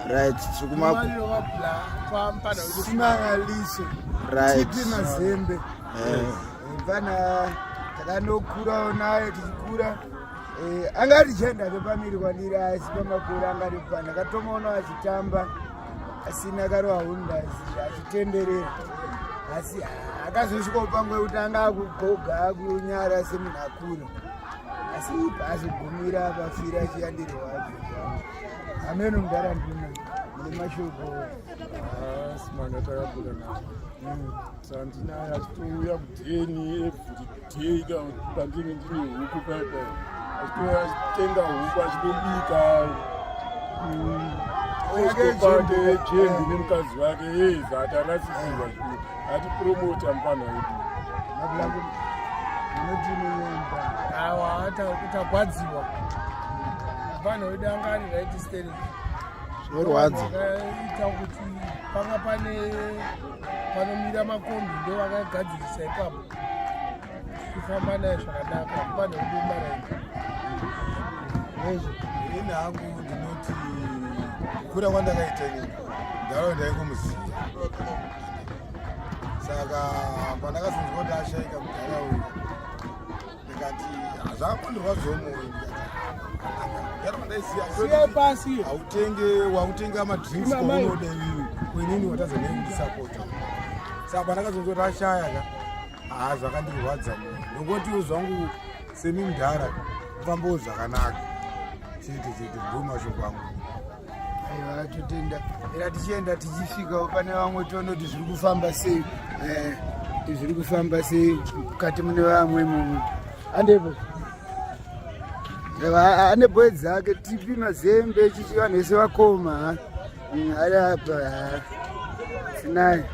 Right. Simangaliso. Right. Tipi Mazembe. Pana takanokura naye tichikura. Angari chenda pamiri kwandira asi pamakura angari pana katomaona achitamba asina karo ahunda achitenderera asi akazosvika pangwe kuti anga akugoga kunyara semunhu akura asi azogumira pafira achiyandirwa wacho ameno mudara nduna nemashoko simana takakura nayo sandinaye achitouya kudheni evhuriteika pandinge ndine huku paipai achitouya achitenga huku achitobika ostopande jembi nemukadzi wake yezata rasisiwa zvikuru atipromota mupana wedu awa utagwadziwa mupana wedu anga ari right steering zvinorwadza ita kuti panga panomira makombi ndo vakagadzirisa ipapo kufamba naye zvakanaka mupana wedu maraini ini hangu ndinoti kukura kwandakaita ini ndaraunda ingumuziya saka pandakazonzwa kuti ashaika mudharaunda ndikati zvakakondorwadzawo mwoyo pasi wautenga madrinks kwaunoda iwiwi kwenini watazanekundisapota saka pandakazonzwa kuti ashaya ka zvakandirwadza mwoyo ndongoti uzvangu semi mudhara kufambawo zvakanaka chete ndomashoko angu aiwa totenda era tichienda tichisvikawo pane vamwe tonoti zviri kufamba sei zviri kufamba sei mukati mune vamwe mumwe andepo ane bwe dzake Tipi Mazembe chichi vanhu vese vakoma ari apa sinaye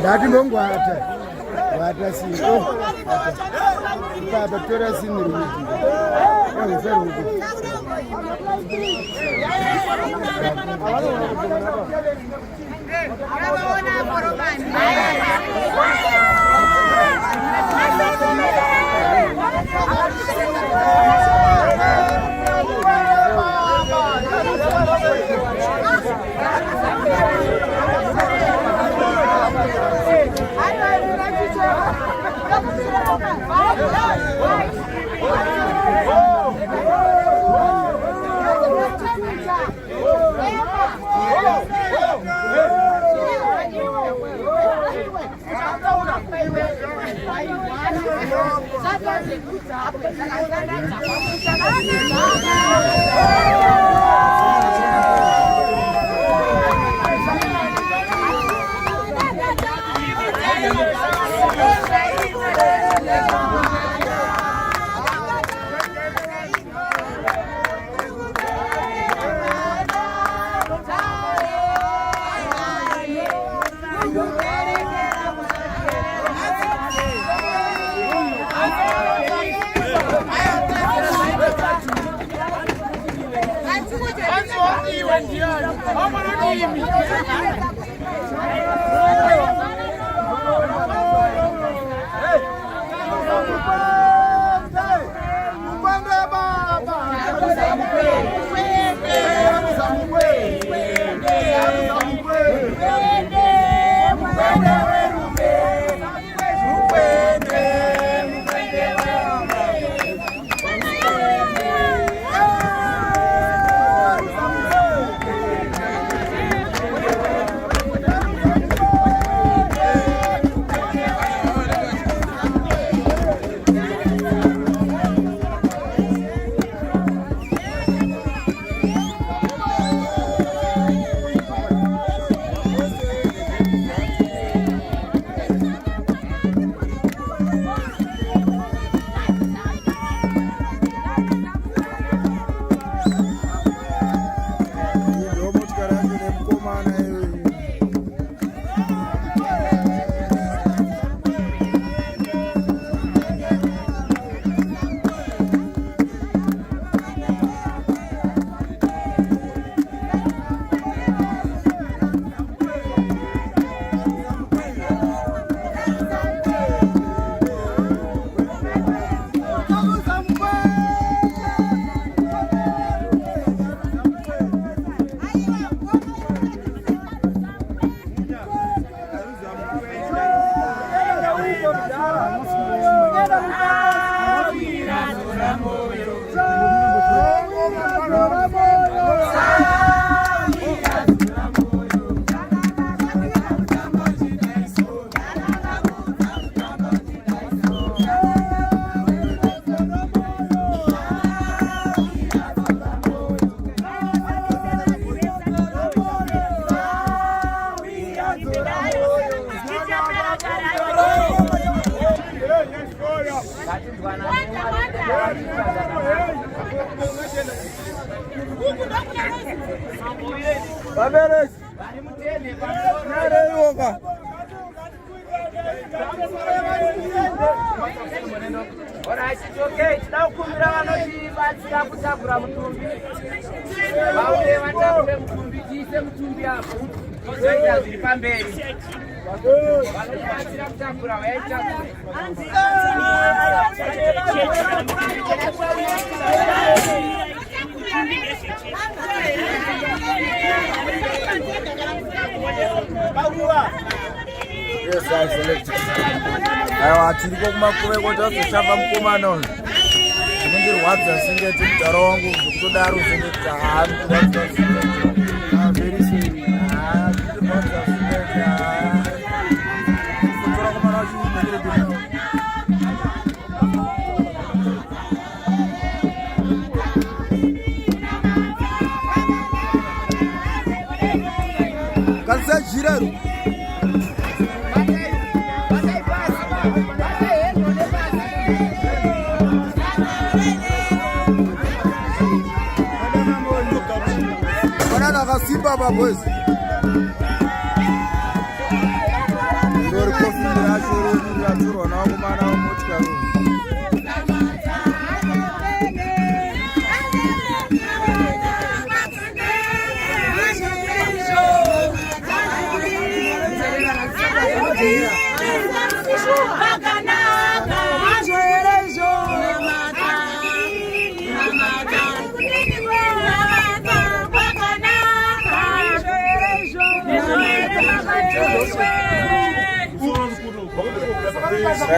Dati mbongwata wata si baba tora siniri Alright, it's okay. Now kumira vanoti batsira kutakura mutumbi. Vauye vatakure mutumbi, tiise mutumbi apo. Zvoita zviri pamberi. Vanoti batsira kutakura vaitakure. Yes, I select. Aiwa tiriko kumakube kuti azoshava mukomana uyu. Zvinondirwadza singeti mutaro wangu zvekutodaro singeti haani kuda very sorry. Zvinondirwadza singeti kutora komana wacho uyu. Kanisa jiraru. Simba boys. Ndori kofi ya churu na kumana mochika.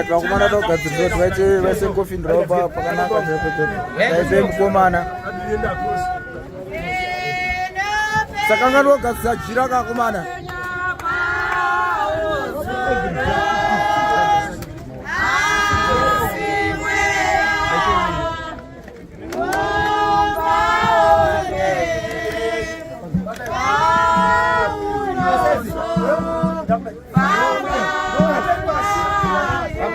Vakomana togadzirira twaite vese kofi ndropa pakanaka taipe mukomana saka ngandogadzira jira kakomana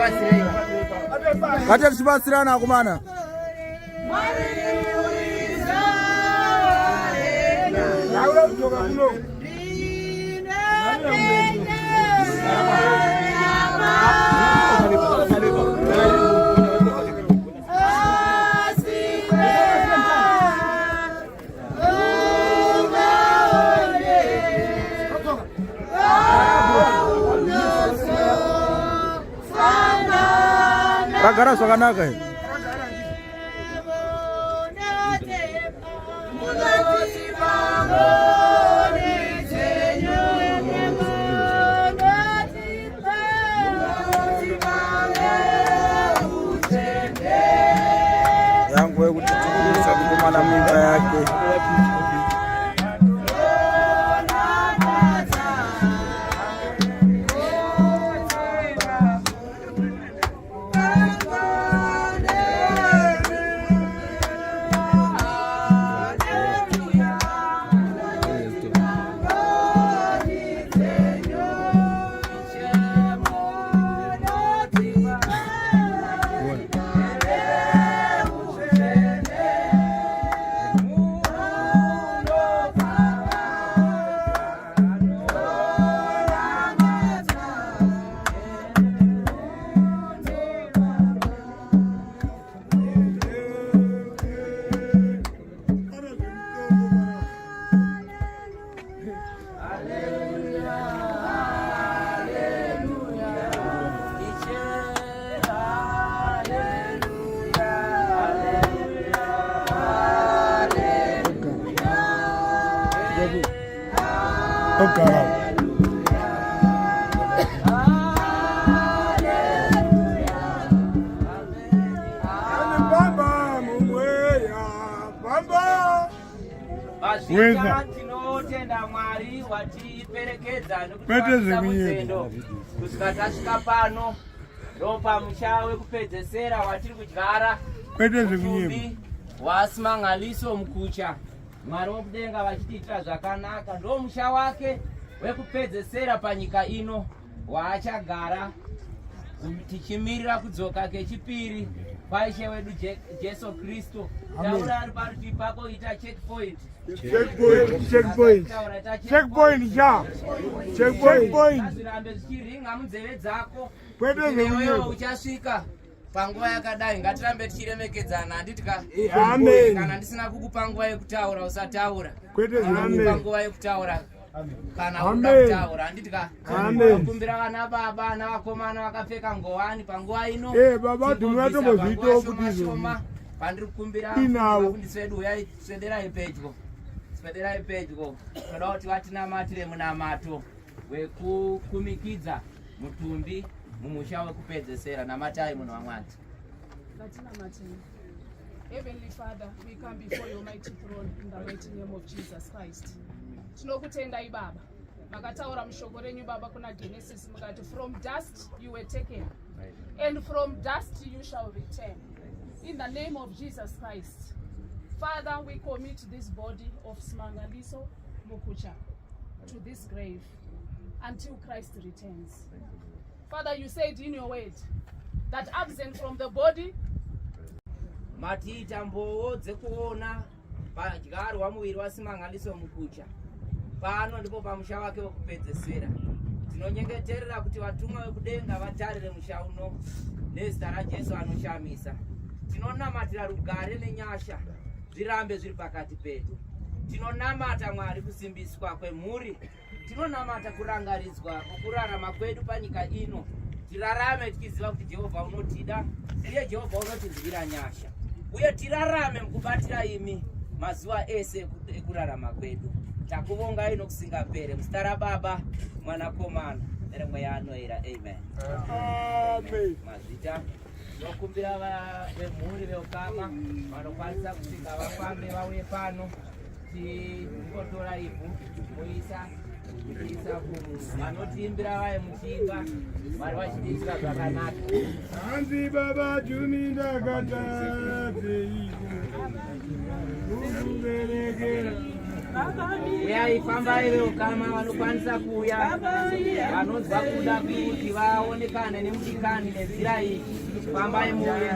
ngatibatsirei. Ngati tichibatsirana akomana. Bagara zvakanaka here. Yangu wekuti tikudisa kukomana mimba yake. Tinotenda Mwari watiperekedza nokutisa muzendo kusvika tasvika pano. Ndopa musha wekupedzesera watiri kudyara mutumbi waSimangaliso Mukucha. Mwari wokudenga vachitiitira zvakanaka. Ndo musha wake wekupedzesera panyika ino waachagara tichimirira kudzoka kechipiri kwaishe wedu Jesu Kristu. Taura ari parutivi pako ita checkpoint. Zvirambe zvichiringa munzeve dzako. Iwewe uchasvika panguva yakadai. Ngatirambe tichiremekedzana. Handitika kana ndisina kukupa nguva yekutaura usataura. Ndinokupa nguva yekutaura kana uda kutaura. Handitika kumbira vana baba navakomana vakapfeka ngowani panguva ino. Pandiri kukumbira vafundisi vedu uyai swederai pedyo. Swederai pedyo. Toda kuti vatinamatire munamato wekukumikidza mutumbi mumusha wekupedzesera. Namatai munhu waMwari. Heavenly Father, we come before your mighty throne in the mighty name of Jesus Christ. Tinokutendai Baba. Makataura mushoko renyu Baba kuna Genesis mukati, from dust you were taken and from dust you shall return. In the name of Jesus Christ. Father, we commit this body of Simangaliso Mukucha to this grave until Christ returns. Father, you said in your word that absent from the body matiita mbowo dzekuona padyarwa muviri waSimangaliso Mukucha. Pano ndipo pamusha wake wekupedzesera. Tinonyengeterera kuti vatumwa vekudenga vatarire musha uno nezita raJesu anoshamisa. Tinonamatira rugare nenyasha zvirambe zviri pakati pedu. Tinonamata Mwari kusimbiswa kwemhuri. Tinonamata kurangaridzwa kurarama kwedu panyika ino. Tirarame tichiziva kuti Jehovha unotida uye Jehovha unotinzwira nyasha. Uye tirarame mukubatira imi mazuva ese ekurarama kwedu. Takuvongai nokusingapere muzita raBaba, Mwanakomana neremweya anoera. Amen. Amen. Mazita nokumbira vemhuri veukama vanokwanisa kusvika vafambe vauye pano tingotora ivhu muisa vanotiimbira vaye muchimba vari vachidisira zvakanaka. Hanzi Baba jumi ndakataze iko ukuberekera uyai fambai veukama vanokwanisa kuuya vanonzwa kuda kuti vaonekane nemudikani nenzira iyi fambai muye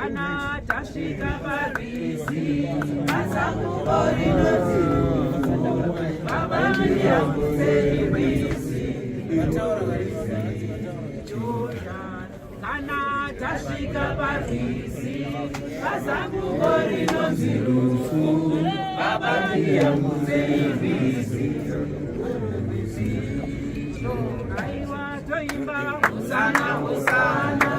Kana tashika parisi asaku Baba yangu servisi kana tashika parisi asaku Baba yangu servisi aiwa toimba usana usana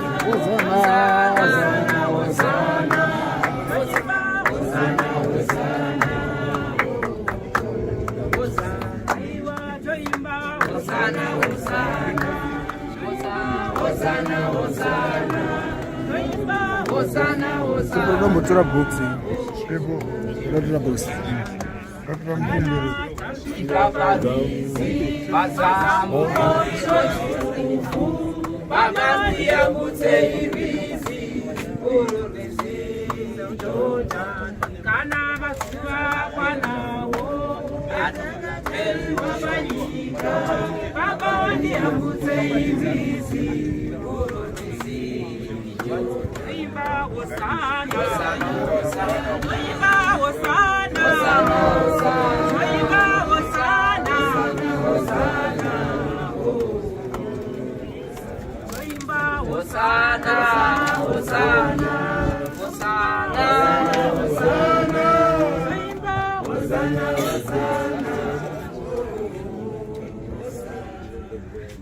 Motora box. Motora box.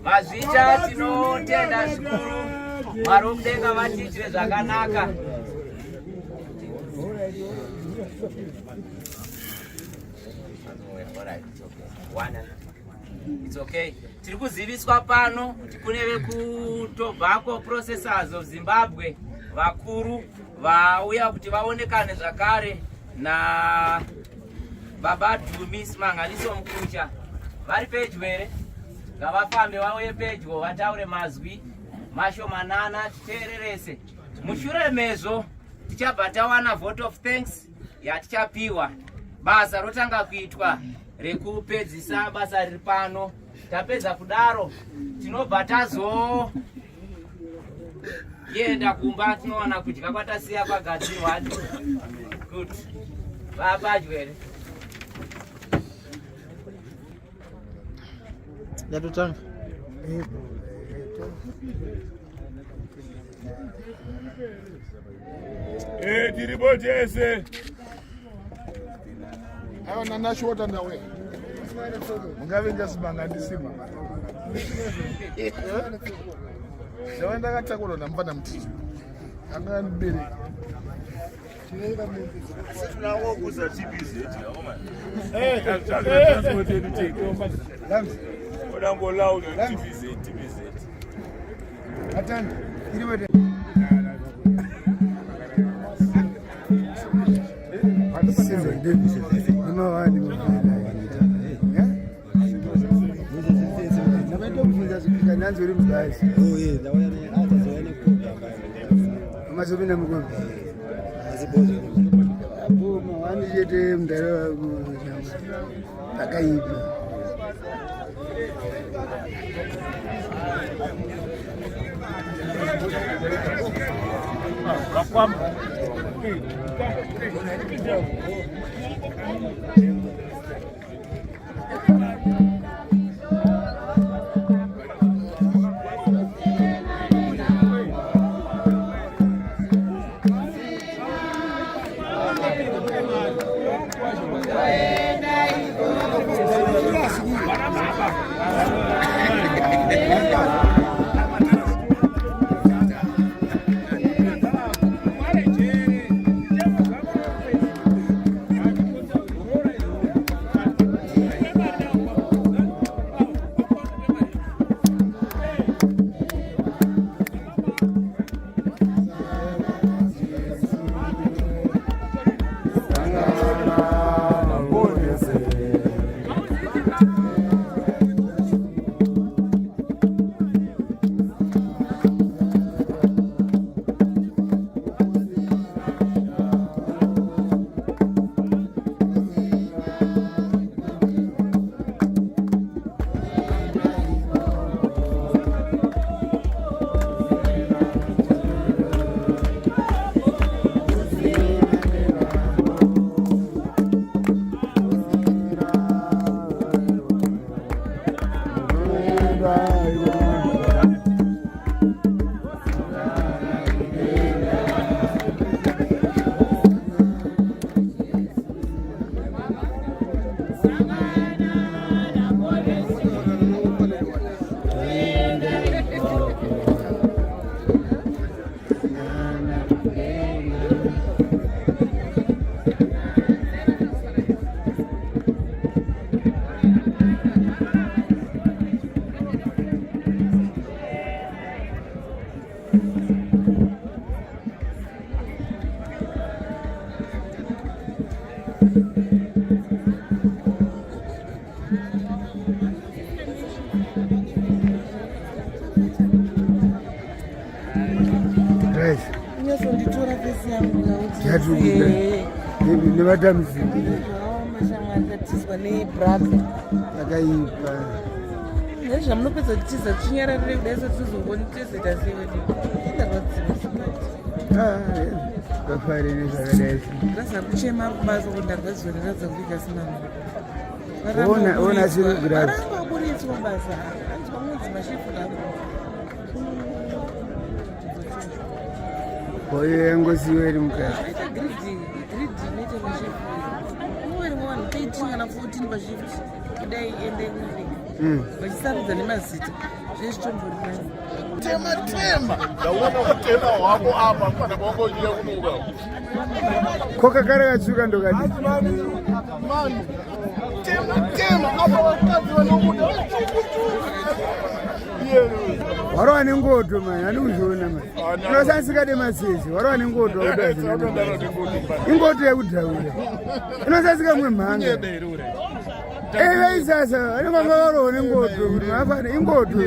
Mazvita tinotenda zvikuru Mwari mudenga vatiitire zvakanaka. It's okay. Tiri kuziviswa pano kuti kune vekutobacco processors of Zimbabwe vakuru vauya kuti vaonekane zvakare na Baba Dumi Simanganiso Mukucha. Vari pedyo here? Ngavafambe vauye pedyo vataure mazwi mashomanana titeererese. Mushure mezvo tichabva tawana vote of thanks yatichapiwa. Basa rotanga kuitwa rekupedzisa basa riri pano. Tapedza kudaro tinobva tazoenda kumba tinowana kudya kwatasiya kwagadzirwa. Good. Vapadyo here? Yatotanga. Tiripoti ese. Ayo nanashota nawe. Mungabe ngasimangandisima. Ndawanda katakolo nampana mtiji. Anganibere. Tunawo kuza TBZ yoma. Odango loud TBZ. Atanda. Iriwede. Unyazonditora pesi yangu nevatamiziko mashamwatatiswa nebrother akaipa nezvamunopedza kutiza tichinyararire kudai sotizongoni tezeta kafarire zvakadai rasa kuchema kubasa kuti ndarikazvizoreradza kuvika sina ona siri grasi aburitswa basa anzwa mwedzi mashefu lavo oyo yangosiweri mukati aita gridi inoita mashefu umweri 1 13 kana 14 pashift kudai ende vachisarudza nemazita zvezvitombori tema ndaona utema hwako apa kana kwangonyira kunuka koka kare katsvuka ndokati tema apa vakadzi vanomuda warova nengoto mani handi kuzviona mani inosanisika demasezi warova nengoto ingoto yekudhaura inosanisika mwe mhanga evaisasa vanonganga varova nengoto mafana ingoto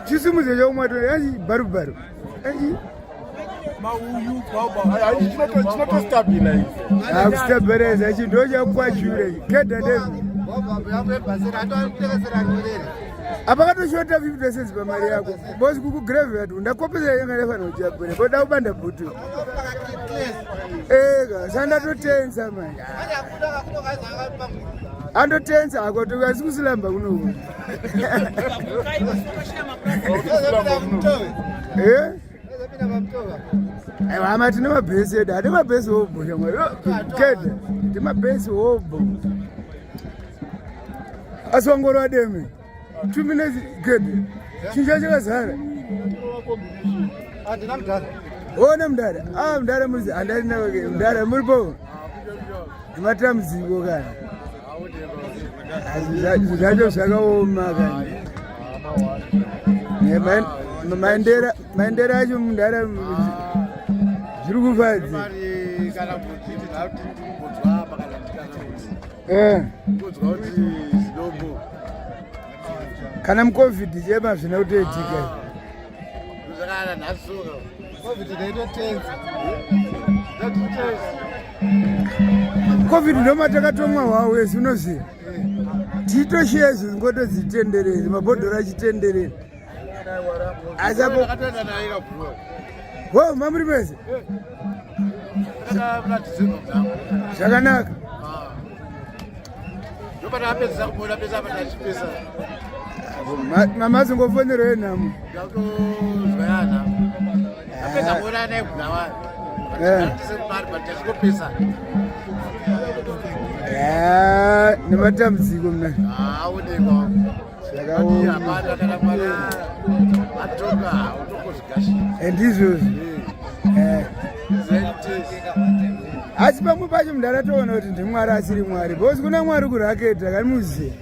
chisumudzo chaumwato yachi bharubaru akustabhereza ichi ndo chakwachure kedha devi apakatoshota 50 cents pamari yako bosi kukugraveyat undakopesa yanga nefana uchabhura koda kubanda bhutu ega sandatotensa mani andotensa akotoasi kusilamba kunoku ama tine mabhesi edu ati mabhesi wobho shamwari kedha ti mabhesi wobho asi wangorwa deme 2 minutes kedha chinja chakazara ona mudara mudara muzi handarinake mudara muripo nematamuziko kana zvacho zvakaoma kana maendera acho mundara zviri kufadzi kana mucovid chema zvina kutoitika covid ndomatakatomwa hwawo wesi unoziva titoshiya zvingotodzitendereri mabhodhoro achitendereri asapo wo mamuri mese zvakanaka mamazongofonero yenhamo nematambudziko mna ndizvozvo asi pamwe pacho munhu aratoona kuti ndimwari asiri mwari bhosi kuna mwari kuraketa kanimuzive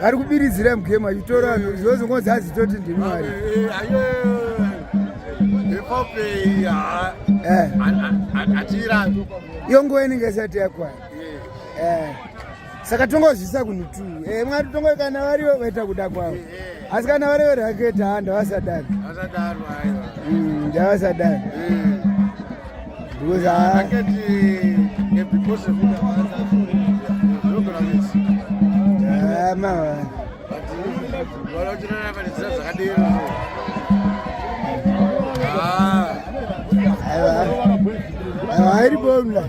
vari kubiridzira mugemu achitora vanhu zvozongonzi azitoti ndimwari iyo nguva inenge isati yakwana saka tongozvisa kunhu tu mwari tongo kana varivo vaita kuda kwavo asi kana varivo raketa ndavasadani ndavasadani airibomla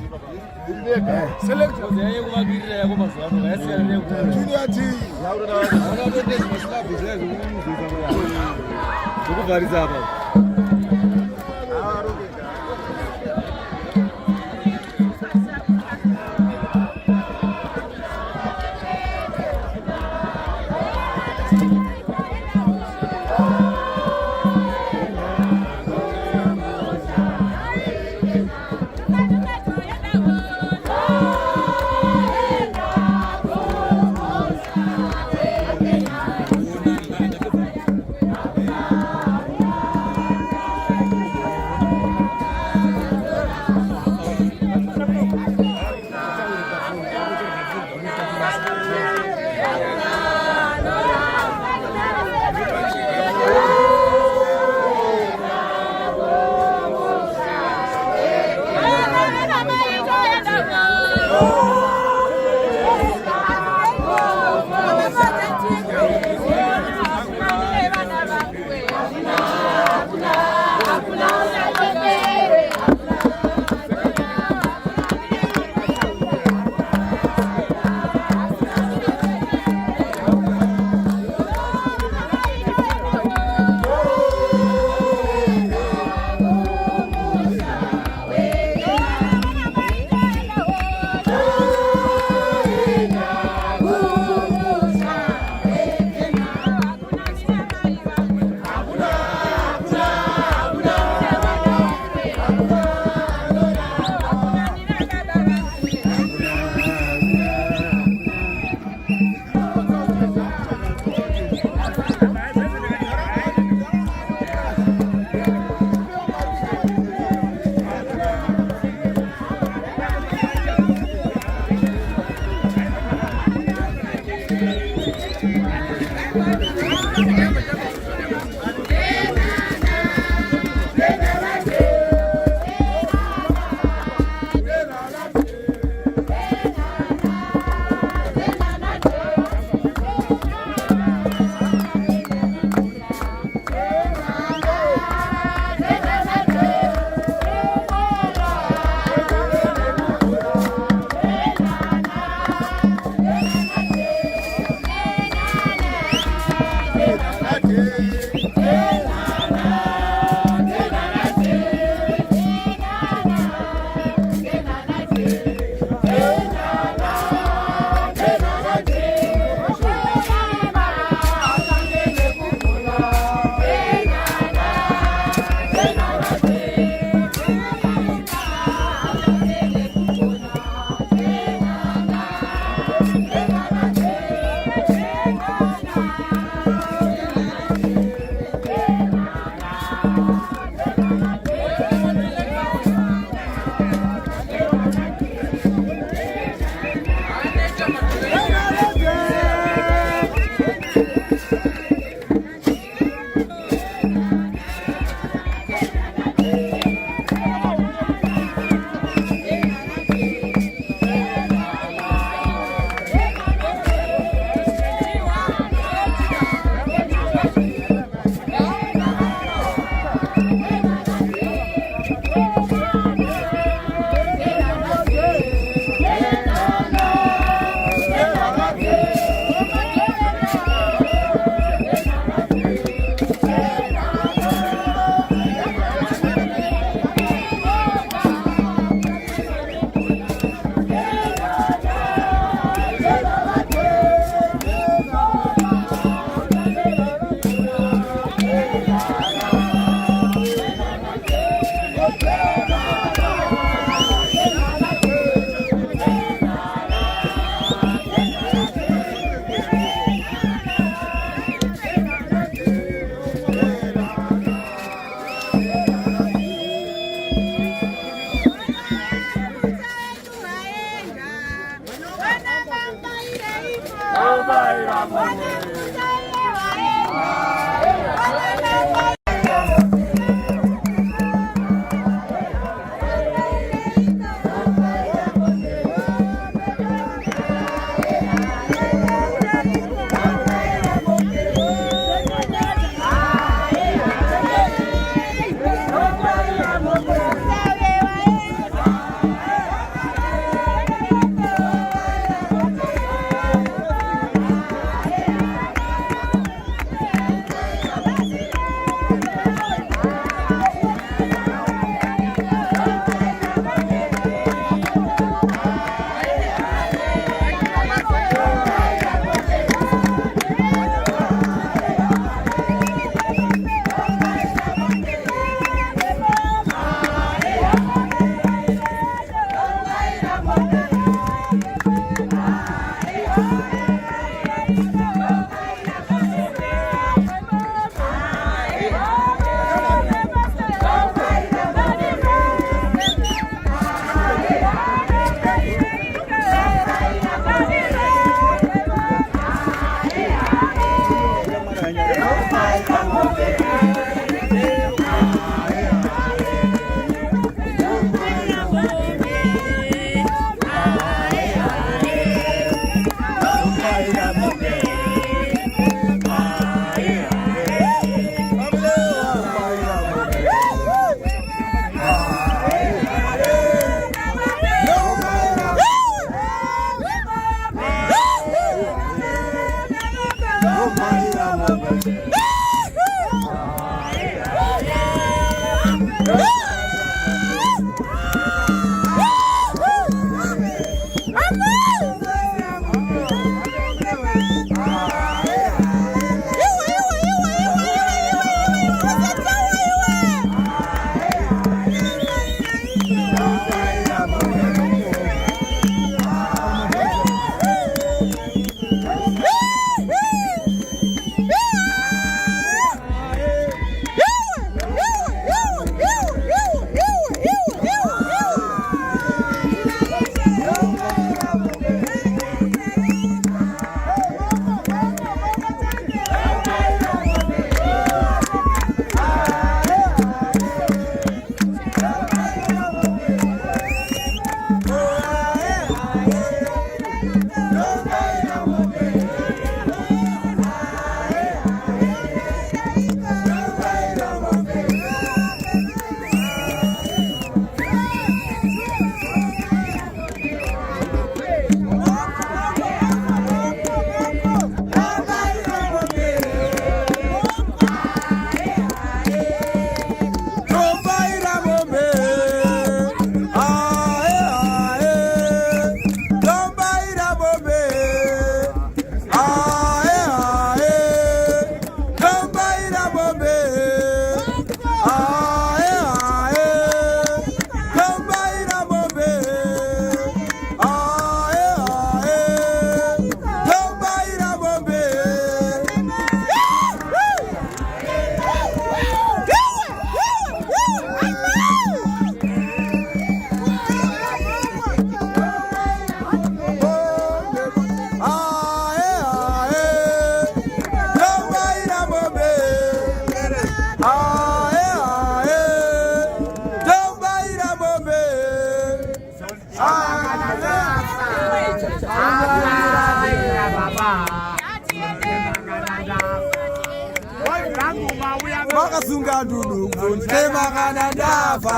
Makasunga dudu tema kana dafa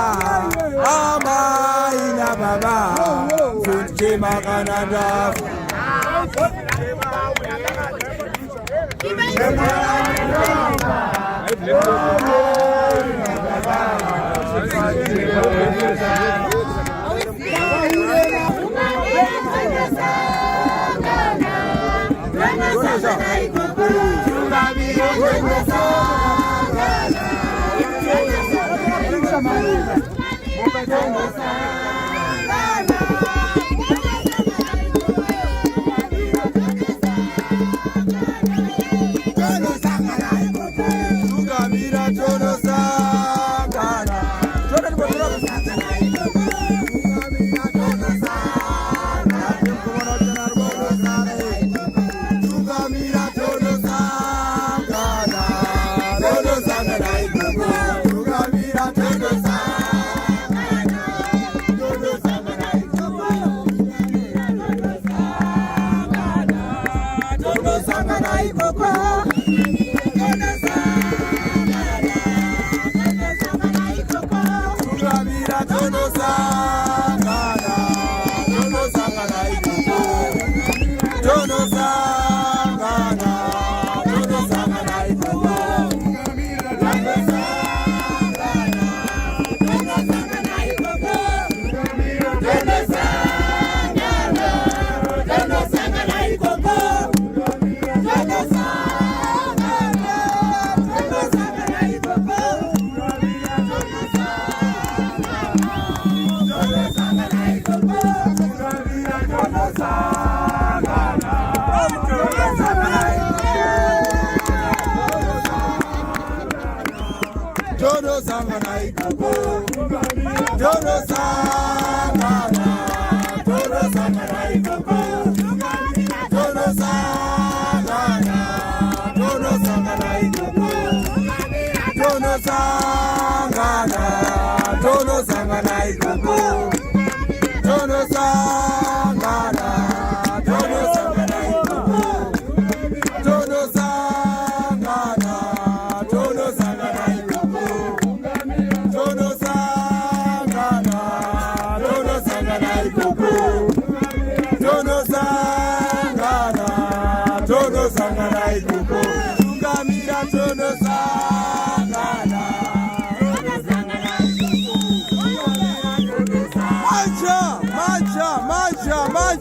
ama ina baba tema kana dafa Tono sangana ikuko, tungamira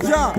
Elijah.